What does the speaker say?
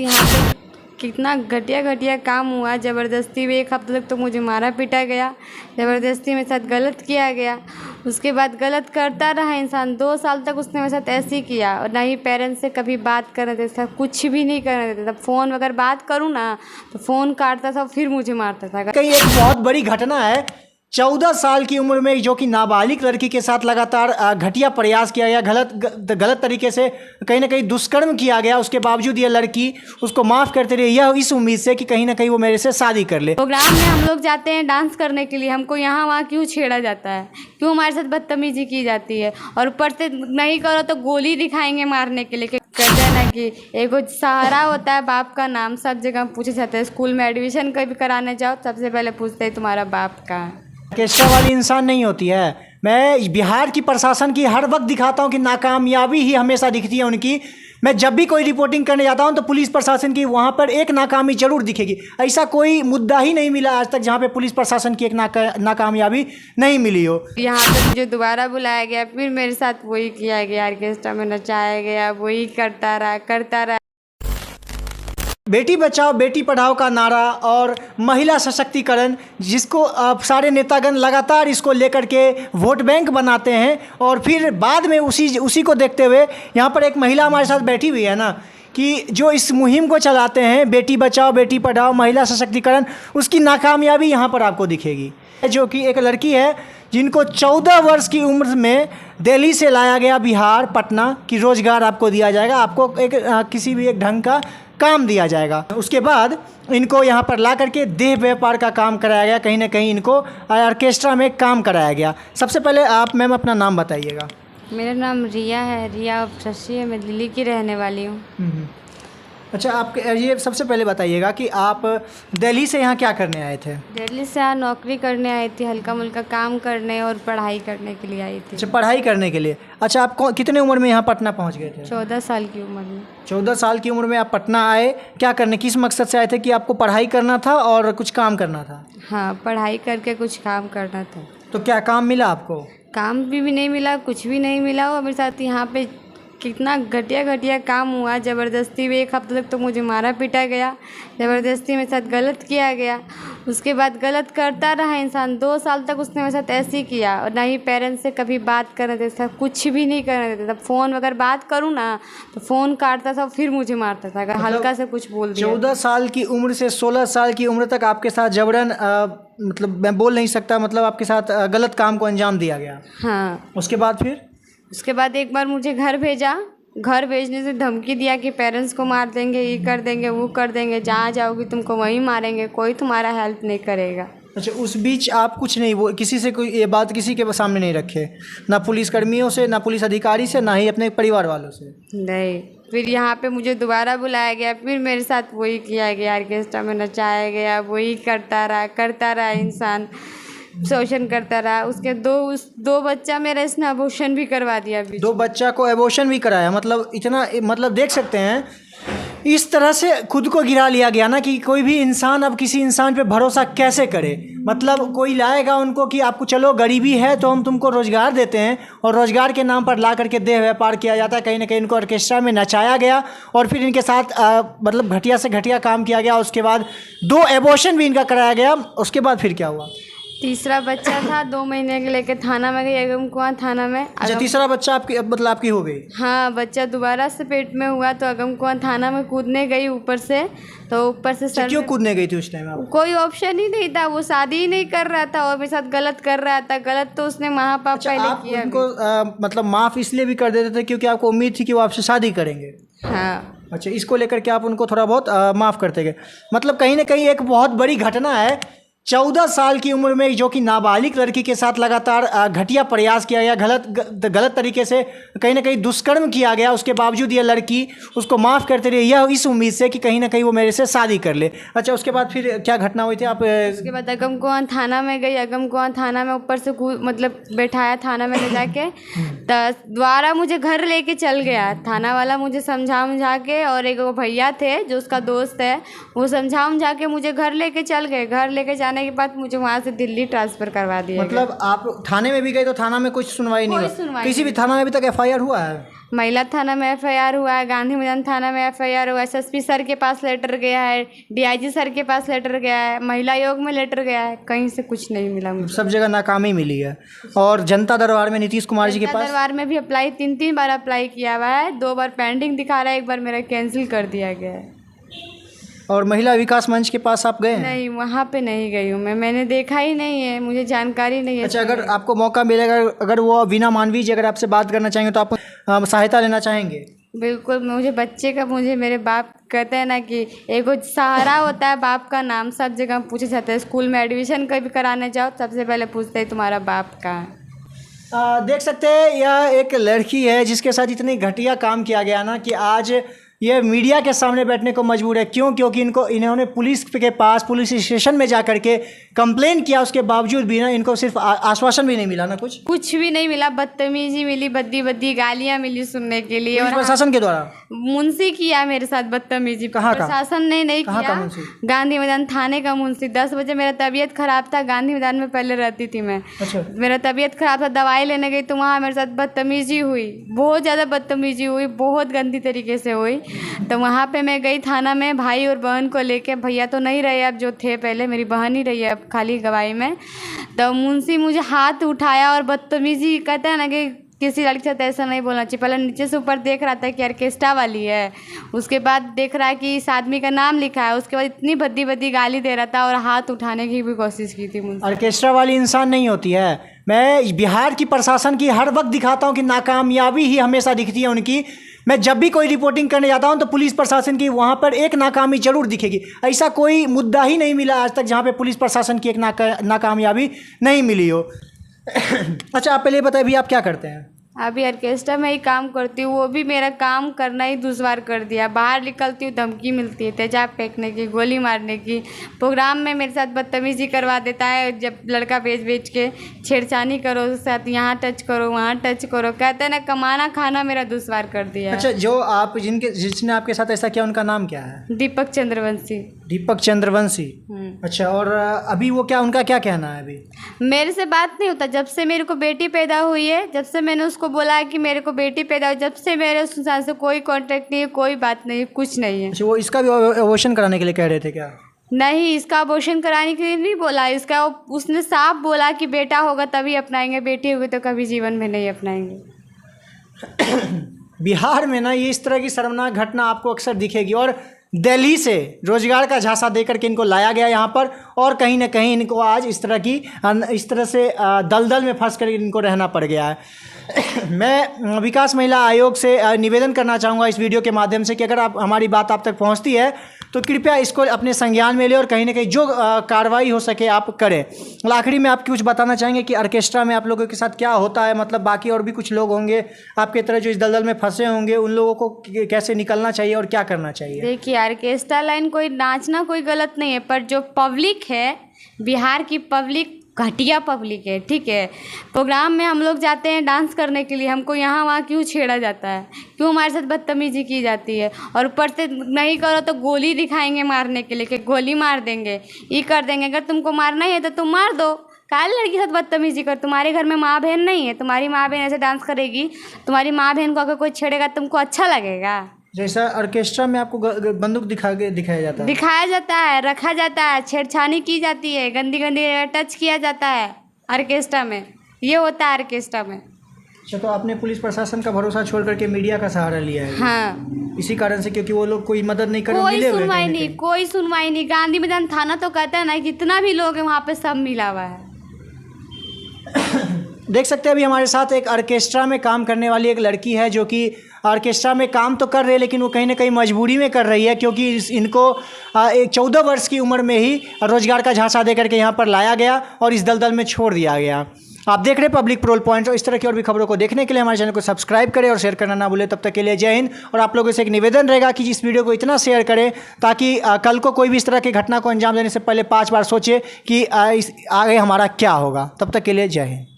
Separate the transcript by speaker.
Speaker 1: यहाँ पे कितना घटिया घटिया काम हुआ। ज़बरदस्ती में 1 हफ्ते तक तो मुझे मारा पीटा गया, ज़बरदस्ती मेरे साथ गलत किया गया। उसके बाद गलत करता रहा इंसान, 2 साल तक उसने मेरे साथ ऐसे ही किया। और ना ही पेरेंट्स से कभी बात करने देता था, कुछ भी नहीं करने देता था। फ़ोन अगर बात करूँ ना तो फ़ोन काटता था, फिर मुझे मारता था।
Speaker 2: कहीं एक बहुत बड़ी घटना है, 14 साल की उम्र में जो कि नाबालिग लड़की के साथ लगातार घटिया प्रयास किया गया, गलत तरीके से कहीं ना कहीं दुष्कर्म किया गया। उसके बावजूद ये लड़की उसको माफ़ करते रही, यह इस उम्मीद से कि कहीं ना कहीं वो मेरे से शादी कर ले।
Speaker 1: प्रोग्राम में हम लोग जाते हैं डांस करने के लिए, हमको यहाँ वहाँ क्यों छेड़ा जाता है, क्यों हमारे साथ बदतमीजी की जाती है। और ऊपर से नहीं करो तो गोली दिखाएंगे मारने के लिए। कहते हैं ना कि एगो सहारा होता है बाप का नाम, सब जगह पूछे जाते हैं। स्कूल में एडमिशन कभी कराने जाओ सबसे पहले पूछते हैं तुम्हारा बाप का।
Speaker 2: ऑर्केस्ट्रा वाली इंसान नहीं होती है। मैं बिहार की प्रशासन की हर वक्त दिखाता हूँ कि नाकामयाबी ही हमेशा दिखती है उनकी। मैं जब भी कोई रिपोर्टिंग करने जाता हूँ तो पुलिस प्रशासन की वहाँ पर एक नाकामी जरूर दिखेगी। ऐसा कोई मुद्दा ही नहीं मिला आज तक जहाँ पे पुलिस प्रशासन की एक नाकामयाबी नहीं मिली हो।
Speaker 1: यहाँ पे मुझे दोबारा बुलाया गया, फिर मेरे साथ वही किया गया, ऑर्केस्ट्रा में नचाया गया, वही करता रहा।
Speaker 2: बेटी बचाओ बेटी पढ़ाओ का नारा और महिला सशक्तिकरण, जिसको सारे नेतागण लगातार इसको लेकर के वोट बैंक बनाते हैं और फिर बाद में उसी को देखते हुए यहाँ पर एक महिला हमारे साथ बैठी हुई है ना, कि जो इस मुहिम को चलाते हैं बेटी बचाओ बेटी पढ़ाओ महिला सशक्तिकरण, उसकी नाकामयाबी यहाँ पर आपको दिखेगी। जो कि एक लड़की है जिनको 14 वर्ष की उम्र में दिल्ली से लाया गया बिहार पटना, कि रोज़गार आपको दिया जाएगा, आपको एक किसी भी एक ढंग का काम दिया जाएगा। उसके बाद इनको यहाँ पर ला करके देह व्यापार का काम कराया गया, कहीं ना कहीं इनको ऑर्केस्ट्रा में काम कराया गया। सबसे पहले आप मैम अपना नाम बताइएगा।
Speaker 1: मेरा नाम रिया है, रिया शशि है, मैं दिल्ली की रहने वाली हूँ।
Speaker 2: अच्छा, आप ये सबसे पहले बताइएगा कि आप दिल्ली से यहाँ क्या करने आए थे?
Speaker 1: दिल्ली से यहाँ नौकरी करने आई थी, हल्का मुल्का काम करने और पढ़ाई करने के लिए आई थी।
Speaker 2: अच्छा, पढ़ाई करने के लिए। अच्छा, आप कितने उम्र में यहाँ पटना पहुँच गए थे?
Speaker 1: 14 साल की उम्र में।
Speaker 2: 14 साल की उम्र में आप पटना आए, क्या करने, किस मकसद से आए थे? कि आपको पढ़ाई करना था और कुछ काम करना था?
Speaker 1: हाँ, पढ़ाई करके कुछ काम करना था।
Speaker 2: तो क्या काम मिला आपको?
Speaker 1: काम भी नहीं मिला, कुछ भी नहीं मिला। और मेरे साथ यहाँ पे कितना घटिया घटिया काम हुआ। ज़बरदस्ती में 1 हफ्ते तक तो मुझे मारा पीटा गया, ज़बरदस्ती मेरे साथ गलत किया गया। उसके बाद गलत करता रहा इंसान, 2 साल तक उसने मेरे साथ ऐसे ही किया। और ना ही पेरेंट्स से कभी बात करने देता था, कुछ भी नहीं करने देता था। फ़ोन अगर बात करूँ ना तो फ़ोन काटता था, फिर मुझे मारता था अगर हल्का से कुछ बोल दिया।
Speaker 2: 14 साल की उम्र से 16 साल की उम्र तक आपके साथ जबरन मतलब मैं बोल नहीं सकता, मतलब आपके साथ गलत काम को अंजाम दिया गया।
Speaker 1: हाँ।
Speaker 2: उसके बाद
Speaker 1: एक बार मुझे घर भेजा, घर भेजने से धमकी दिया कि पेरेंट्स को मार देंगे, ये कर देंगे, वो कर देंगे, जहाँ जाओगी तुमको वहीं मारेंगे, कोई तुम्हारा हेल्प नहीं करेगा।
Speaker 2: अच्छा, उस बीच आप कुछ नहीं, वो किसी से कोई ये बात किसी के सामने नहीं रखे, ना पुलिस कर्मियों से, ना पुलिस अधिकारी से, ना ही अपने परिवार वालों से?
Speaker 1: नहीं। फिर यहाँ पे मुझे दोबारा बुलाया गया, फिर मेरे साथ वही किया गया, ऑर्केस्ट्रा में नचाया गया, वही करता रहा इंसान, शोषण करता रहा। उसके दो बच्चा मेरा इसने अबॉर्शन भी करवा दिया।
Speaker 2: 2 बच्चा को अबॉर्शन भी कराया? मतलब इतना, मतलब देख सकते हैं इस तरह से खुद को गिरा लिया गया ना, कि कोई भी इंसान अब किसी इंसान पे भरोसा कैसे करे। मतलब कोई लाएगा उनको कि आपको चलो गरीबी है तो हम तुमको रोज़गार देते हैं, और रोज़गार के नाम पर ला करके देह व्यापार किया जाता है। कहीं ना कहीं इनको ऑर्केस्ट्रा में नचाया गया और फिर इनके साथ मतलब घटिया से घटिया काम किया गया। उसके बाद 2 अबॉर्शन भी इनका कराया गया। उसके बाद फिर क्या हुआ?
Speaker 1: तीसरा बच्चा था, 2 महीने के लेके थाना में गई, अगमकुआं थाना में।
Speaker 2: अच्छा, तीसरा बच्चा आपकी मतलब आपकी हो गई?
Speaker 1: हाँ, बच्चा दोबारा से पेट में हुआ तो अगमकुआं थाना में कूदने गई ऊपर से। तो ऊपर से सर
Speaker 2: क्यों कूदने गई थी उस टाइम आप?
Speaker 1: कोई ऑप्शन ही नहीं था, वो शादी ही नहीं कर रहा था और मेरे साथ गलत कर रहा था। गलत तो उसने महापाप पहले
Speaker 2: आप
Speaker 1: किया।
Speaker 2: उनको मतलब माफ़ इसलिए भी कर देते थे क्योंकि आपको उम्मीद थी कि वो आपसे शादी करेंगे?
Speaker 1: हाँ।
Speaker 2: अच्छा, इसको लेकर के आप उनको थोड़ा बहुत माफ़ करते गए। मतलब कहीं ना कहीं एक बहुत बड़ी घटना है, 14 साल की उम्र में जो कि नाबालिग लड़की के साथ लगातार घटिया प्रयास किया गया, गलत तरीके से कहीं ना कहीं दुष्कर्म किया गया। उसके बावजूद ये लड़की उसको माफ़ करते रही, यह इस उम्मीद से कि कहीं ना कहीं वो मेरे से शादी कर ले। अच्छा, उसके बाद फिर क्या घटना हुई थी? आप
Speaker 1: उसके बाद अगमकुआं थाना में गई, अगमकुआं थाना में ऊपर से मतलब बैठाया थाना में ले जाके, दोबारा मुझे घर लेके चल गया थाना वाला। मुझे समझा के, और एक भैया थे जो उसका दोस्त है, वो समझा के मुझे घर लेके चल गए। घर लेके जाने के बाद मुझे वहाँ से दिल्ली ट्रांसफ़र करवा दिया।
Speaker 2: मतलब आप थाने में भी गए तो थाना में कुछ सुनवाई नहीं हुई? किसी भी थाना में अभी तक FIR हुआ है?
Speaker 1: महिला थाना में एफआईआर हुआ है, गांधी मैदान थाना में एफआईआर हुआ है, एसएसपी सर के पास लेटर गया है, डीआईजी सर के पास लेटर गया है, महिला आयोग में लेटर गया है, कहीं से कुछ नहीं मिला मुझे।
Speaker 2: सब जगह नाकामी मिली है। और जनता दरबार में नीतीश कुमार जी के पास,
Speaker 1: दरबार में भी अप्लाई 3 बार अप्लाई किया हुआ है, 2 बार पेंडिंग दिखा रहा है, 1 बार मेरा कैंसिल कर दिया गया है।
Speaker 2: और महिला विकास मंच के पास आप गए हैं?
Speaker 1: नहीं, वहाँ पे नहीं गई हूँ मैंने देखा ही नहीं है, मुझे जानकारी नहीं है।
Speaker 2: अच्छा, अगर आपको मौका मिलेगा, अगर वो वीना मानवी जी अगर आपसे बात करना चाहेंगे तो आप सहायता लेना चाहेंगे?
Speaker 1: बिल्कुल, मुझे बच्चे का, मुझे मेरे बाप कहते हैं ना कि एगो सहारा होता है बाप का नाम, सब जगह पूछे जाते हैं। स्कूल में एडमिशन कभी कराने जाओ सबसे पहले पूछते हैं तुम्हारा बाप कहाँ है।
Speaker 2: देख सकते हैं यह एक लड़की है जिसके साथ इतनी घटिया काम किया गया ना कि आज ये मीडिया के सामने बैठने को मजबूर है। क्यों? क्योंकि इन्होंने पुलिस के पास, पुलिस स्टेशन में जा करके कंप्लेन किया, उसके बावजूद भी ना इनको सिर्फ आश्वासन भी नहीं मिला ना कुछ
Speaker 1: भी नहीं मिला। बदतमीजी मिली, बद्दी गालियाँ मिली सुनने के लिए। और
Speaker 2: प्रशासन के द्वारा
Speaker 1: मुंशी किया मेरे साथ बदतमीजी। प्रशासन ने नहीं किया। गांधी मैदान थाने का मुंशी। 10 बजे मेरा तबीयत खराब था, गांधी मैदान में पहले रहती थी मैं।
Speaker 2: अच्छा।
Speaker 1: मेरा तबीयत खराब था, दवाई लेने गई तो वहाँ मेरे साथ बदतमीजी हुई, बहुत ज़्यादा बदतमीजी हुई, बहुत गंदी तरीके से हुई। तो वहाँ पे मैं गई थाना में भाई और बहन को लेके। भैया तो नहीं रहे अब, जो थे पहले, मेरी बहन ही रही है अब खाली गवाही में। तो मुंशी मुझे हाथ उठाया और बदतमीजी, कहते हैं ना कि किसी लड़की के साथ ऐसा नहीं बोलना चाहिए। पहले नीचे से ऊपर देख रहा था कि ऑर्केस्ट्रा वाली है, उसके बाद देख रहा है कि इस आदमी का नाम लिखा है, उसके बाद इतनी भद्दी गाली दे रहा था और हाथ उठाने की भी कोशिश की थी मुझसे।
Speaker 2: ऑर्केस्ट्रा वाली इंसान नहीं होती है। मैं बिहार की प्रशासन की हर वक्त दिखाता हूँ कि नाकामयाबी ही हमेशा दिखती है उनकी। मैं जब भी कोई रिपोर्टिंग करने जाता हूं तो पुलिस प्रशासन की वहां पर एक नाकामी जरूर दिखेगी। ऐसा कोई मुद्दा ही नहीं मिला आज तक जहां पे पुलिस प्रशासन की एक नाकामयाबी नहीं मिली हो। अच्छा, आप पहले बताइए भी आप क्या करते हैं?
Speaker 1: अभी ऑर्केस्ट्रा में ही काम करती हूँ, वो भी मेरा काम करना ही दुश्वार कर दिया। बाहर निकलती हूँ धमकी मिलती है, तेजाब फेंकने की, गोली मारने की। प्रोग्राम में मेरे साथ बदतमीजी करवा देता है, जब लड़का बेच के छेड़छानी करो उसके साथ, यहाँ टच करो वहाँ टच करो, कहते हैं ना कमाना खाना मेरा दुश्वार कर दिया।
Speaker 2: अच्छा, जो आप जिसने आपके साथ ऐसा किया उनका नाम क्या है?
Speaker 1: दीपक चंद्रवंशी।
Speaker 2: दीपक चंद्रवंशी। अच्छा, और अभी वो क्या, उनका क्या कहना है? अभी मेरे
Speaker 1: से बात नहीं होता जब से मेरे को बेटी पैदा हुई है, जब से मैंने उसको बोला है कि मेरे को बेटी पैदा हुई, जब से मेरे उस इंसान से कोई कांटेक्ट नहीं है, कोई बात नहीं, कुछ नहीं है।
Speaker 2: अच्छा, वो इसका भी अबॉर्शन कराने के लिए कह रहे थे क्या?
Speaker 1: नहीं, इसका अबॉर्शन कराने के लिए नहीं बोला, इसका उसने साफ बोला कि बेटा होगा तभी अपनाएंगे, बेटी होगी तो कभी जीवन में नहीं अपनाएंगे।
Speaker 2: बिहार में ना ये इस तरह की शर्मनाक घटना आपको अक्सर दिखेगी। और दिल्ली से रोजगार का झांसा देकर के इनको लाया गया यहाँ पर, और कहीं ना कहीं इनको आज इस तरह से दलदल में फंस कर इनको रहना पड़ गया है। मैं विकास महिला आयोग से निवेदन करना चाहूँगा इस वीडियो के माध्यम से कि अगर हमारी बात आप तक पहुँचती है तो कृपया इसको अपने संज्ञान में ले और कहीं ना कहीं जो कार्रवाई हो सके आप करें। आखिरी में आप कुछ बताना चाहेंगे कि ऑर्केस्ट्रा में आप लोगों के साथ क्या होता है? मतलब बाकी और भी कुछ लोग होंगे आपके तरह जो इस दलदल में फंसे होंगे, उन लोगों को कैसे निकलना चाहिए और क्या करना चाहिए?
Speaker 1: देखिए, ऑर्केस्ट्रा लाइन कोई नाचना कोई गलत नहीं है, पर जो पब्लिक है, बिहार की पब्लिक घटिया पब्लिक है, ठीक है। प्रोग्राम में हम लोग जाते हैं डांस करने के लिए, हमको यहाँ वहाँ क्यों छेड़ा जाता है, क्यों हमारे साथ बदतमीजी की जाती है, और ऊपर से नहीं करो तो गोली दिखाएंगे मारने के लिए कि गोली मार देंगे, ये कर देंगे। अगर तुमको मारना ही है तो तुम मार दो, काले लड़की के साथ बदतमीजी कर। तुम्हारे घर में माँ बहन नहीं है, तुम्हारी माँ बहन ऐसे डांस करेगी, तुम्हारी माँ बहन को अगर कोई छेड़ेगा तुमको अच्छा लगेगा?
Speaker 2: जैसा ऑर्केस्ट्रा में आपको बंदूक दिखाया जाता है,
Speaker 1: रखा जाता है, छेड़छानी की जाती है, गंदी टच किया जाता है ऑर्केस्ट्रा में, ये होता है ऑर्केस्ट्रा में।
Speaker 2: अच्छा, तो आपने पुलिस प्रशासन का भरोसा छोड़ करके मीडिया का सहारा लिया है?
Speaker 1: हाँ,
Speaker 2: इसी कारण से, क्योंकि वो लोग कोई मदद नहीं कर रहे,
Speaker 1: कोई सुनवाई नहीं। गांधी मैदान थाना तो कहता है ना जितना भी लोग है वहाँ पे सब मिला हुआ है।
Speaker 2: देख सकते हैं अभी हमारे साथ एक ऑर्केस्ट्रा में काम करने वाली एक लड़की है जो कि ऑर्केस्ट्रा में काम तो कर रही है, लेकिन वो कहीं ना कहीं मजबूरी में कर रही है, क्योंकि इनको एक 14 वर्ष की उम्र में ही रोजगार का झांसा देकर के यहाँ पर लाया गया और इस दलदल में छोड़ दिया गया। आप देख रहे हैं पब्लिक प्रोल पॉइंट, और इस तरह की और भी खबरों को देखने के लिए हमारे चैनल को सब्सक्राइब करें और शेयर करना ना भूलें। तब तक के लिए जय हिंद। और आप लोगों से एक निवेदन रहेगा कि इस वीडियो को इतना शेयर करें ताकि कल को कोई भी इस तरह की घटना को अंजाम देने से पहले 5 बार सोचे कि आगे हमारा क्या होगा। तब तक के लिए जय हिंद।